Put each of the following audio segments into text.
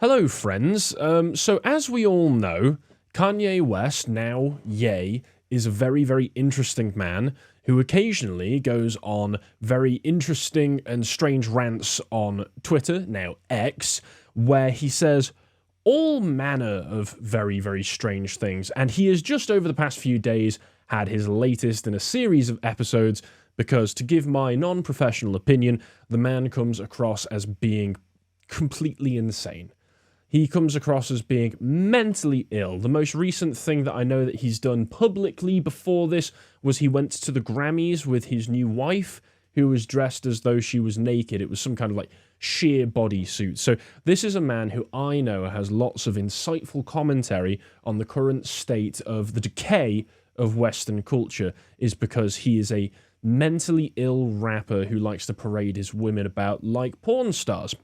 Hello, friends. So as we all know, Kanye West, now Ye, is a very, very interesting man who occasionally goes on very interesting and strange rants on Twitter, now X, where he says all manner of very, very strange things. And he has just over the past few days had his latest in a series of episodes because, to give my non-professional opinion, the man comes across as being completely insane. He comes across as being mentally ill. The most recent thing that I know that he's done publicly before this was he went to the Grammys with his new wife, who was dressed as though she was naked. It was some kind of like sheer bodysuit. So this is a man who I know has lots of insightful commentary on the current state of the decay of Western culture, is because he is a mentally ill rapper who likes to parade his women about like porn stars.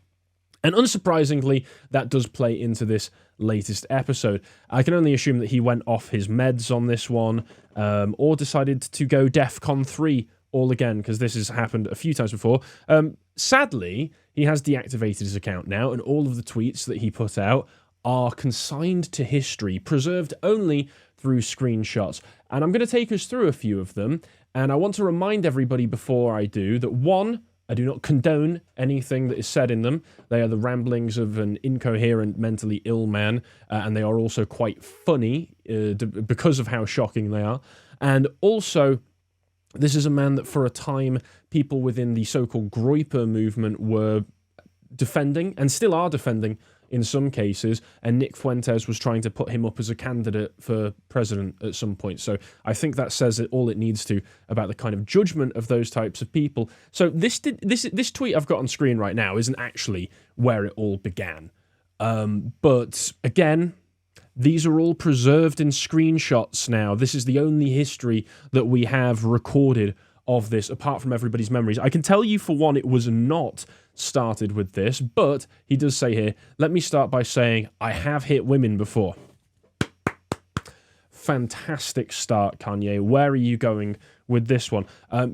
And unsurprisingly, that does play into this latest episode. I can only assume that he went off his meds on this one, or decided to go DEFCON 3 all again, because this has happened a few times before. Sadly, he has deactivated his account now, and all of the tweets that he put out are consigned to history, preserved only through screenshots. And I'm going to take us through a few of them, and I want to remind everybody before I do that, one, I do not condone anything that is said in them. They are the ramblings of an incoherent, mentally ill man, and they are also quite funny because of how shocking they are. And also, this is a man that for a time people within the so-called Groyper movement were defending, and still are defending in some cases, and Nick Fuentes was trying to put him up as a candidate for president at some point. So I think that says all it needs to about the kind of judgment of those types of people. So this tweet I've got on screen right now isn't actually where it all began. But again, these are all preserved in screenshots now. This is the only history that we have recorded of this, apart from everybody's memories. I can tell you, for one, it was not started with this, but he does say here, let me start by saying, I have hit women before. Fantastic start, Kanye. Where are you going with this one? A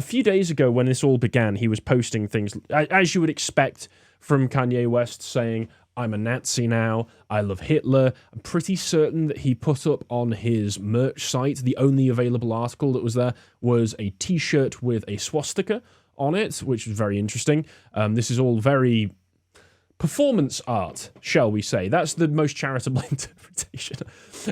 few days ago, when this all began, he was posting things, as you would expect from Kanye West, saying, I'm a Nazi now, I love Hitler. I'm pretty certain that he put up on his merch site, the only available article that was there was a t-shirt with a swastika on it, which was very interesting. This is all very performance art, shall we say. That's the most charitable interpretation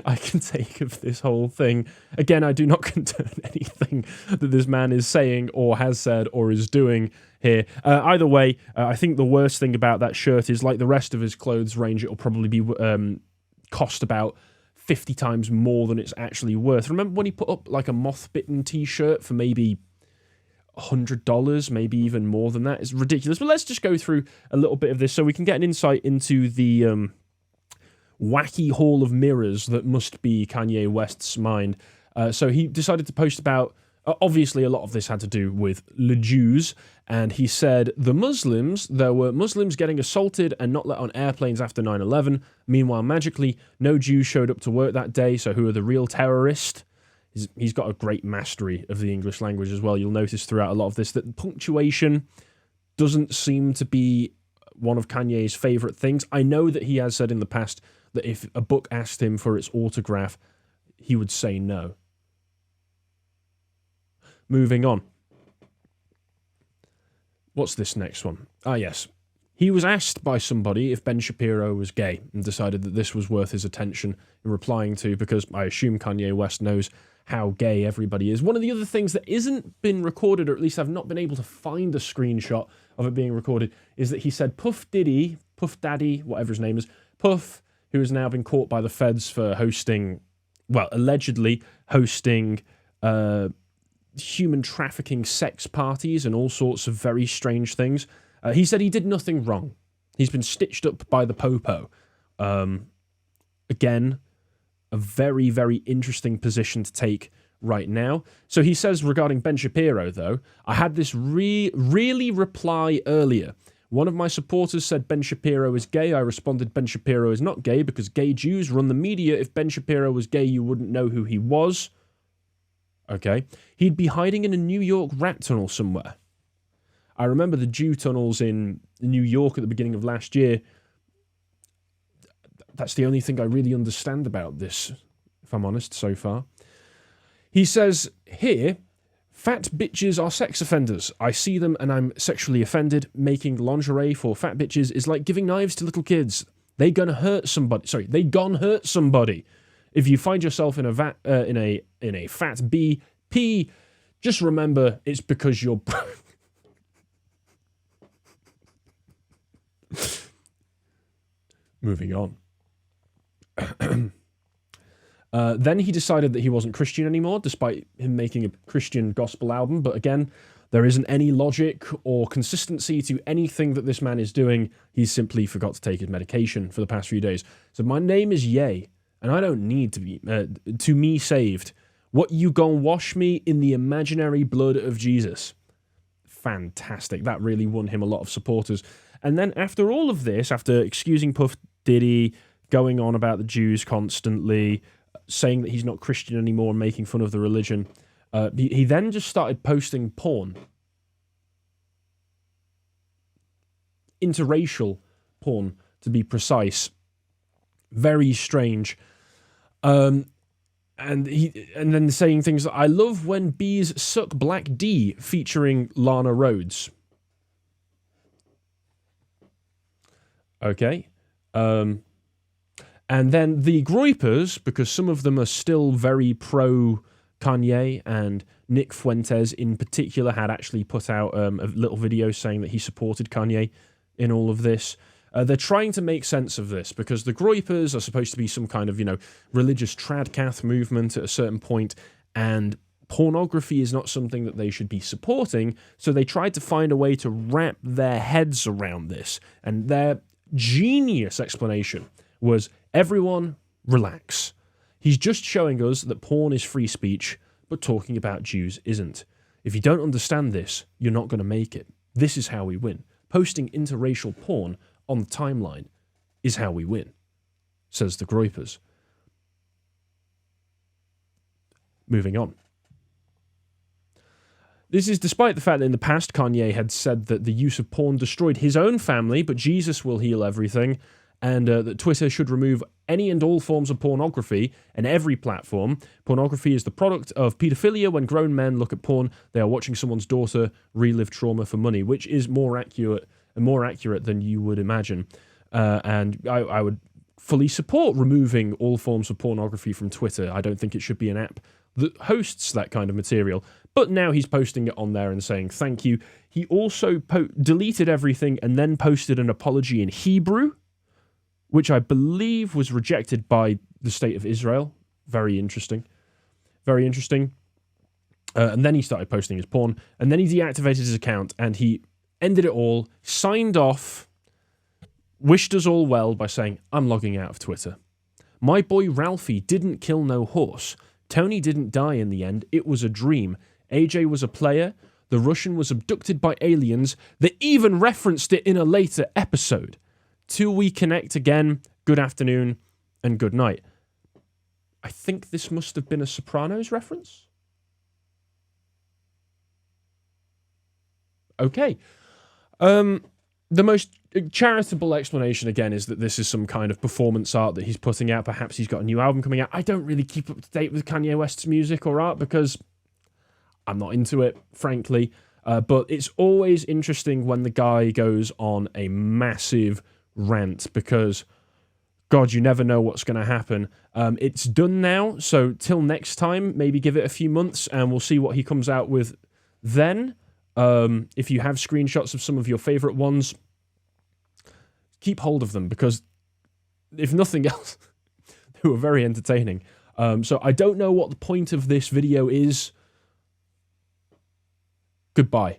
I can take of this whole thing. Again, I do not condone anything that this man is saying or has said or is doing here. Either way, I think the worst thing about that shirt is, like the rest of his clothes range, it'll probably be cost about 50 times more than it's actually worth. Remember when he put up like a moth-bitten t-shirt for maybe $100, maybe even more than that? It's ridiculous. But let's just go through a little bit of this so we can get an insight into the wacky hall of mirrors that must be Kanye West's mind. So he decided to post about, obviously a lot of this had to do with the Jews, and he said, there were Muslims getting assaulted and not let on airplanes after 9/11. Meanwhile, magically, no Jews showed up to work that day, so who are the real terrorists? He's got a great mastery of the English language as well. You'll notice throughout a lot of this that punctuation doesn't seem to be one of Kanye's favourite things. I know that he has said in the past that if a book asked him for its autograph, he would say no. Moving on. What's this next one? Ah, yes. He was asked by somebody if Ben Shapiro was gay and decided that this was worth his attention in replying to, because I assume Kanye West knows how gay everybody is. One of the other things that isn't been recorded, or at least I've not been able to find a screenshot of it being recorded, is that he said Puff Daddy, whatever his name is, Puff, who has now been caught by the feds for allegedly hosting human trafficking sex parties and all sorts of very strange things. He said he did nothing wrong. He's been stitched up by the popo. Again, a very, very interesting position to take right now. So he says regarding Ben Shapiro, though, I had this really reply earlier. One of my supporters said Ben Shapiro is gay. I responded Ben Shapiro is not gay because gay Jews run the media. If Ben Shapiro was gay, you wouldn't know who he was. Okay. He'd be hiding in a New York rat tunnel somewhere. I remember the Jew tunnels in New York at the beginning of last year That's the only thing I really understand about this, if I'm honest, so far. He says here, fat bitches are sex offenders. I see them and I'm sexually offended. Making lingerie for fat bitches is like giving knives to little kids. They gonna hurt somebody. Sorry, they gonna hurt somebody. If you find yourself in a fat BP, just remember it's because you're. Moving on. Then he decided that he wasn't Christian anymore, despite him making a Christian gospel album. But again, there isn't any logic or consistency to anything that this man is doing. He simply forgot to take his medication for the past few days. So my name is Ye, and I don't need to be to me saved. What you gon' wash me in the imaginary blood of Jesus? Fantastic. That really won him a lot of supporters. And then after all of this, after excusing Puff Diddy, going on about the Jews constantly, saying that he's not Christian anymore and making fun of the religion, he then just started posting porn. Interracial porn, to be precise. Very strange. And then saying things like, I love when bees suck Black D, featuring Lana Rhoades. Okay. And then the Groypers, because some of them are still very pro Kanye, and Nick Fuentes in particular had actually put out a little video saying that he supported Kanye in all of this. They're trying to make sense of this because the Groypers are supposed to be some kind of, religious tradcath movement at a certain point, and pornography is not something that they should be supporting, so they tried to find a way to wrap their heads around this, and their genius explanation was, everyone relax. He's just showing us that porn is free speech, but talking about Jews isn't. If you don't understand this, you're not going to make it. This is how we win. Posting interracial porn on the timeline is how we win, says the Groypers. Moving on. This is despite the fact that in the past Kanye had said that the use of porn destroyed his own family, but Jesus will heal everything, and that Twitter should remove any and all forms of pornography and every platform. Pornography is the product of pedophilia. When grown men look at porn, they are watching someone's daughter relive trauma for money, which is more accurate than you would imagine. And I would fully support removing all forms of pornography from Twitter. I don't think it should be an app that hosts that kind of material. But now he's posting it on there and saying thank you. He also deleted everything and then posted an apology in Hebrew, which I believe was rejected by the state of Israel. Very interesting. Very interesting. And then he started posting his porn, and then he deactivated his account, and he ended it all, signed off, wished us all well by saying, I'm logging out of Twitter. My boy Ralphie didn't kill no horse. Tony didn't die in the end. It was a dream. AJ was a player. The Russian was abducted by aliens. They even referenced it in a later episode. Till we connect again, good afternoon and good night. I think this must have been a Sopranos reference. Okay. The most charitable explanation, again, is that this is some kind of performance art that he's putting out. Perhaps he's got a new album coming out. I don't really keep up to date with Kanye West's music or art because I'm not into it, frankly. But it's always interesting when the guy goes on a massive rant because, God, you never know what's going to happen. It's done now, so till next time, maybe give it a few months and we'll see what he comes out with then. If you have screenshots of some of your favorite ones, keep hold of them because, if nothing else, they were very entertaining. So I don't know what the point of this video is. Goodbye.